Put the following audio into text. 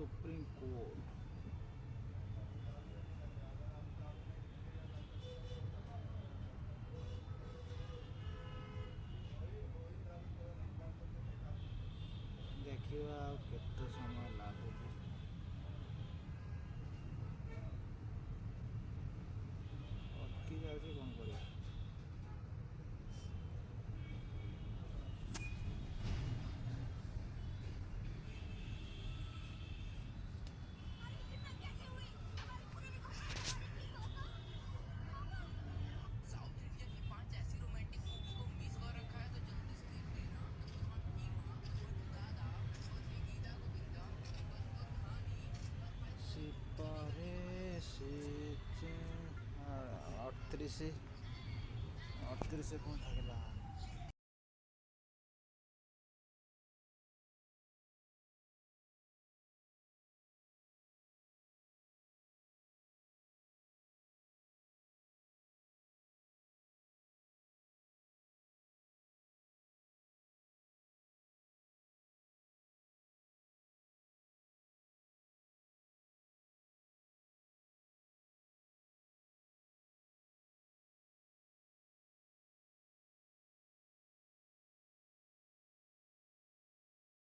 Supreme court देखिए केते समय लगुच अटकी जाऊँ कौन कर साउथ इंडिया की 5 ऐसी रोमांटिक मूवी को मिस कर रखा है तो जल्दी से देख लेना। नंबर 1 भीमा, नंबर 2 दादा, नंबर 3 गीता गोविंदा, नंबर 4 कहानी, नंबर 5 सिपारे से 38 38 कौन था